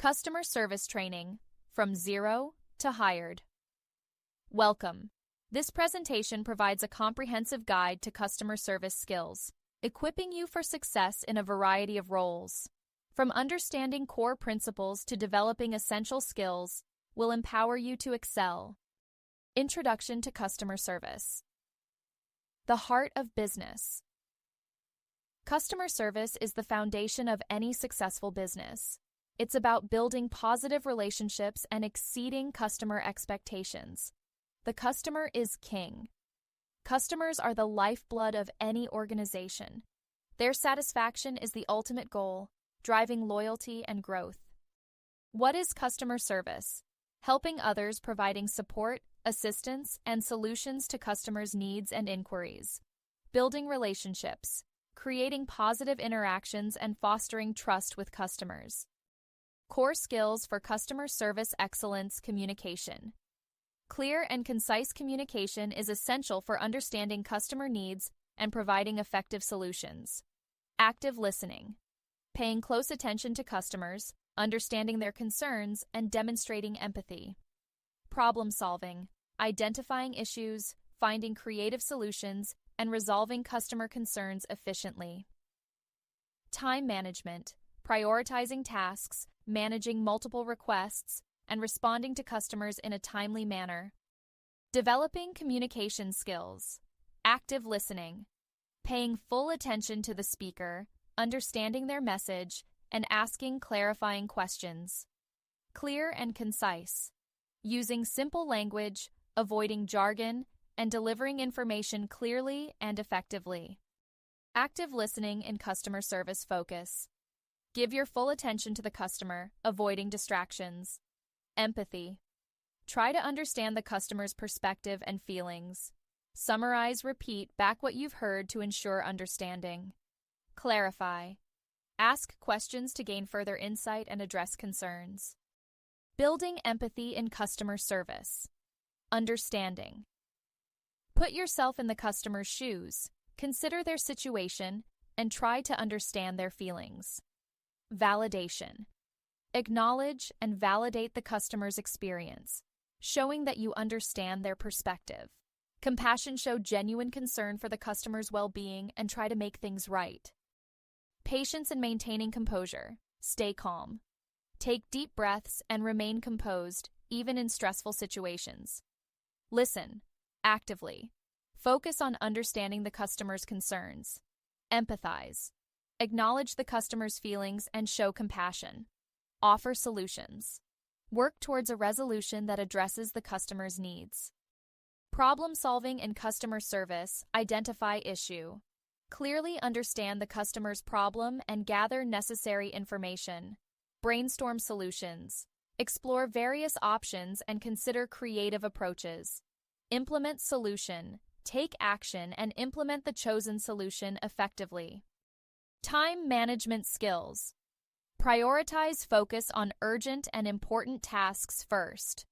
Customer Service Training, from Zero to Hired. Welcome. This presentation provides a comprehensive guide to customer service skills, equipping you for success in a variety of roles. From understanding core principles to developing essential skills, will empower you to excel. Introduction to Customer Service. The heart of business. Customer service is the foundation of any successful business. It's about building positive relationships and exceeding customer expectations. The customer is king. Customers are the lifeblood of any organization. Their satisfaction is the ultimate goal, driving loyalty and growth. What is customer service? Helping others, providing support, assistance, and solutions to customers' needs and inquiries. Building relationships, creating positive interactions and fostering trust with customers. Core skills for customer service excellence: communication. Clear and concise communication is essential for understanding customer needs and providing effective solutions. Active listening. Paying close attention to customers, understanding their concerns, and demonstrating empathy. Problem solving. Identifying issues, finding creative solutions, and resolving customer concerns efficiently. Time management. Prioritizing tasks, managing multiple requests, and responding to customers in a timely manner. Developing communication skills. Active listening. Paying full attention to the speaker, understanding their message, and asking clarifying questions. Clear and concise. Using simple language, avoiding jargon, and delivering information clearly and effectively. Active listening in customer service focus. Give your full attention to the customer, avoiding distractions. Empathy. Try to understand the customer's perspective and feelings. Summarize, repeat back what you've heard to ensure understanding. Clarify. Ask questions to gain further insight and address concerns. Building empathy in customer service. Understanding. Put yourself in the customer's shoes, consider their situation, and try to understand their feelings. Validation. Acknowledge and validate the customer's experience, showing that you understand their perspective. Compassion. Show genuine concern for the customer's well-being and try to make things right. Patience and maintaining composure. Stay calm. Take deep breaths and remain composed, even in stressful situations. Listen actively. Focus on understanding the customer's concerns. Empathize. Acknowledge the customer's feelings and show compassion. Offer solutions. Work towards a resolution that addresses the customer's needs. Problem solving in customer service. Identify issue. Clearly understand the customer's problem and gather necessary information. Brainstorm solutions. Explore various options and consider creative approaches. Implement solution. Take action and implement the chosen solution effectively. Time management skills. Prioritize. Focus on urgent and important tasks first.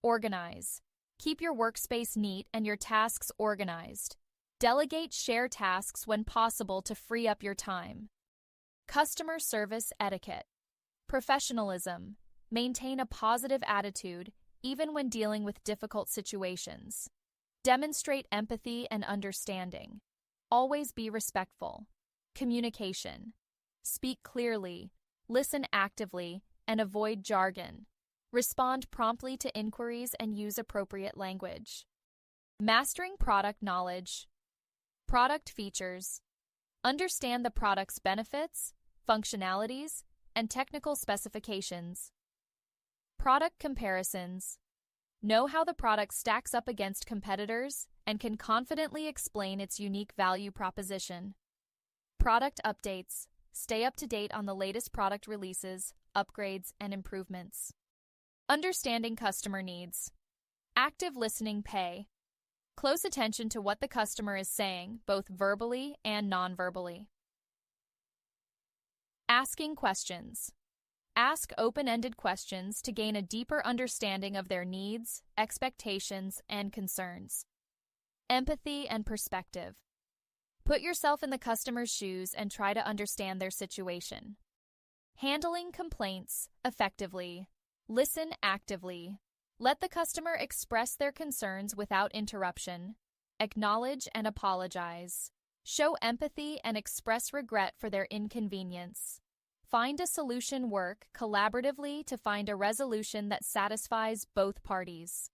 Organize. Keep your workspace neat and your tasks organized. Delegate. Share tasks when possible to free up your time. Customer service etiquette. Professionalism. Maintain a positive attitude even when dealing with difficult situations. Demonstrate empathy and understanding. Always be respectful. Communication. Speak clearly, listen actively, and avoid jargon. Respond promptly to inquiries and use appropriate language. Mastering product knowledge. Product features. Understand the product's benefits, functionalities, and technical specifications. Product comparisons. Know how the product stacks up against competitors and can confidently explain its unique value proposition. Product updates. Stay up to date on the latest product releases, upgrades, and improvements. Understanding customer needs. Active listening. Pay close attention to what the customer is saying, both verbally and non-verbally. Asking questions. Ask open-ended questions to gain a deeper understanding of their needs, expectations, and concerns. Empathy and perspective. Put yourself in the customer's shoes and try to understand their situation. Handling complaints effectively. Listen actively. Let the customer express their concerns without interruption. Acknowledge and apologize. Show empathy and express regret for their inconvenience. Find a solution. Work collaboratively to find a resolution that satisfies both parties.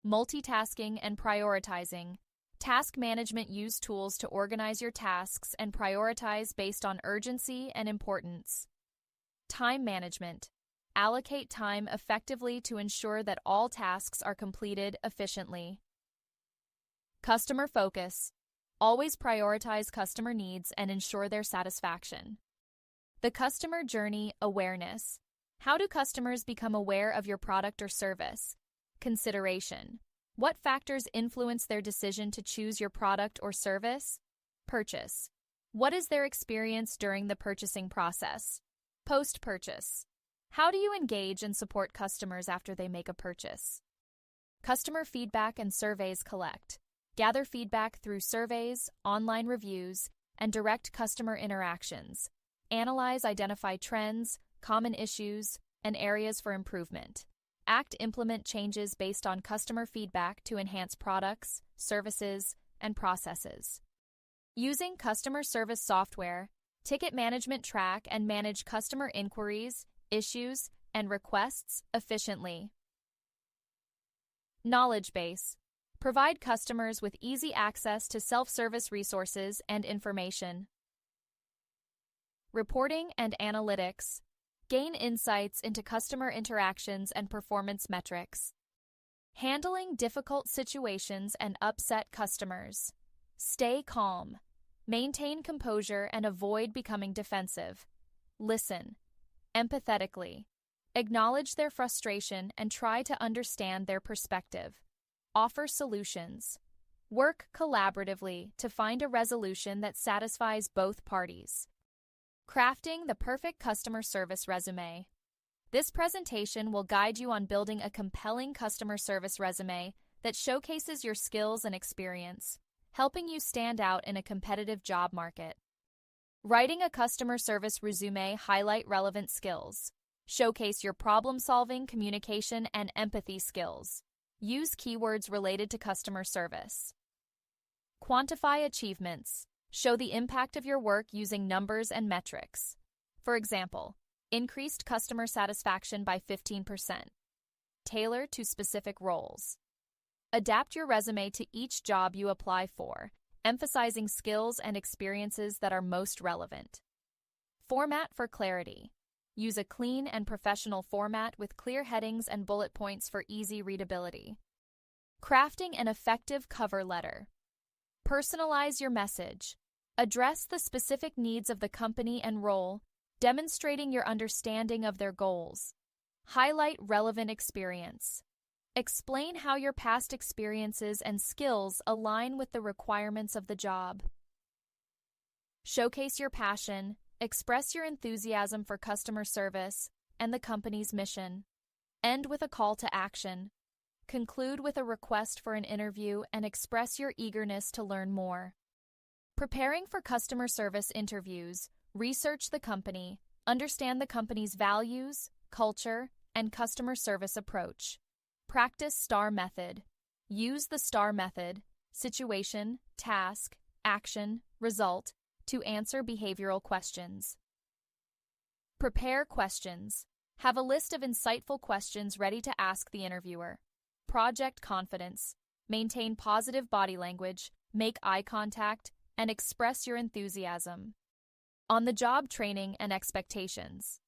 Multitasking and prioritizing. Task management. Use tools to organize your tasks and prioritize based on urgency and importance. Time management. Allocate time effectively to ensure that all tasks are completed efficiently. Customer focus. Always prioritize customer needs and ensure their satisfaction. The customer journey awareness. How do customers become aware of your product or service? Consideration. What factors influence their decision to choose your product or service? Purchase. What is their experience during the purchasing process? Post-purchase. How do you engage and support customers after they make a purchase? Customer feedback and surveys. Collect. Gather feedback through surveys, online reviews, and direct customer interactions. Analyze, identify trends, common issues, and areas for improvement. Implement changes based on customer feedback to enhance products, services, and processes. Using customer service software, ticket management. Track and manage customer inquiries, issues, and requests efficiently. Knowledge base. Provide customers with easy access to self-service resources and information. Reporting and analytics. Gain insights into customer interactions and performance metrics. Handling difficult situations and upset customers. Stay calm. Maintain composure and avoid becoming defensive. Listen empathetically. Acknowledge their frustration and try to understand their perspective. Offer solutions. Work collaboratively to find a resolution that satisfies both parties. Crafting the perfect customer service resume. This presentation will guide you on building a compelling customer service resume that showcases your skills and experience, helping you stand out in a competitive job market. Writing a customer service resume. Highlight relevant skills. Showcase your problem-solving, communication, and empathy skills. Use keywords related to customer service. Quantify achievements. Show the impact of your work using numbers and metrics. For example, increased customer satisfaction by 15%. Tailor to specific roles. Adapt your resume to each job you apply for, emphasizing skills and experiences that are most relevant. Format for clarity. Use a clean and professional format with clear headings and bullet points for easy readability. Crafting an effective cover letter. Personalize your message. Address the specific needs of the company and role, demonstrating your understanding of their goals. Highlight relevant experience. Explain how your past experiences and skills align with the requirements of the job. Showcase your passion. Express your enthusiasm for customer service and the company's mission. End with a call to action. Conclude with a request for an interview and express your eagerness to learn more. Preparing for customer service interviews, research the company, understand the company's values, culture, and customer service approach. Practice STAR method. Use the STAR method, situation, task, action, result, to answer behavioral questions. Prepare questions. Have a list of insightful questions ready to ask the interviewer. Project confidence. Maintain positive body language, make eye contact, and express your enthusiasm. On-the-job training and expectations.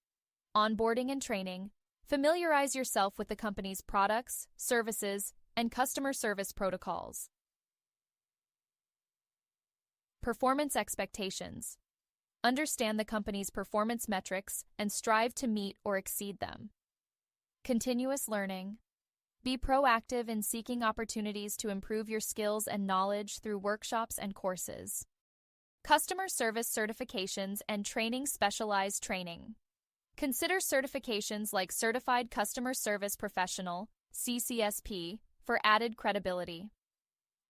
Onboarding and training. Familiarize yourself with the company's products, services, and customer service protocols. Performance expectations. Understand the company's performance metrics and strive to meet or exceed them. Continuous learning. Be proactive in seeking opportunities to improve your skills and knowledge through workshops and courses. Customer service certifications and training. Specialized training. Consider certifications like Certified Customer Service Professional, CCSP, for added credibility.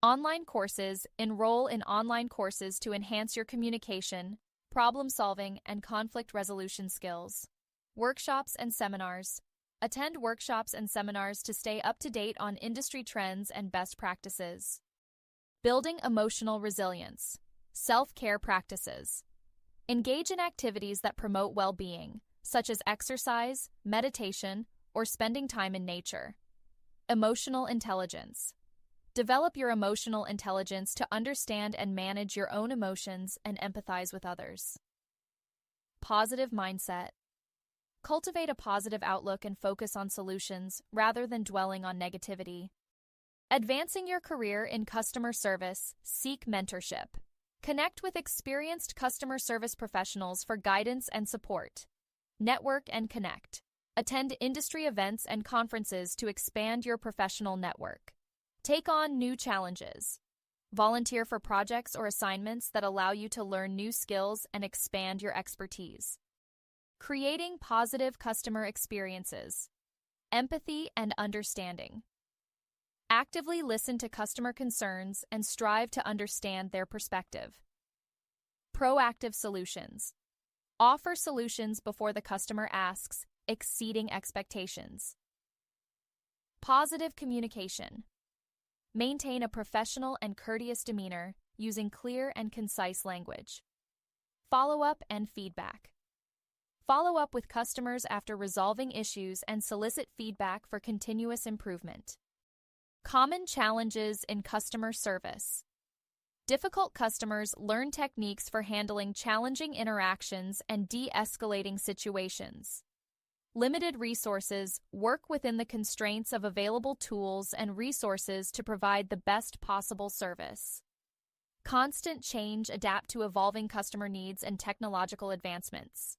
Online courses. Enroll in online courses to enhance your communication, problem-solving, and conflict resolution skills. Workshops and seminars. Attend workshops and seminars to stay up to date on industry trends and best practices. Building emotional resilience. Self-care practices. Engage in activities that promote well-being, such as exercise, meditation, or spending time in nature. Emotional intelligence. Develop your emotional intelligence to understand and manage your own emotions and empathize with others. Positive mindset. Cultivate a positive outlook and focus on solutions rather than dwelling on negativity. Advancing your career in customer service, seek mentorship. Connect with experienced customer service professionals for guidance and support. Network and connect. Attend industry events and conferences to expand your professional network. Take on new challenges. Volunteer for projects or assignments that allow you to learn new skills and expand your expertise. Creating positive customer experiences. Empathy and understanding. Actively listen to customer concerns and strive to understand their perspective. Proactive solutions. Offer solutions before the customer asks, exceeding expectations. Positive communication. Maintain a professional and courteous demeanor using clear and concise language. Follow-up and feedback. Follow up with customers after resolving issues and solicit feedback for continuous improvement. Common challenges in customer service. Difficult customers learn techniques for handling challenging interactions and de-escalating situations. Limited resources, work within the constraints of available tools and resources to provide the best possible service. Constant change, adapt to evolving customer needs and technological advancements.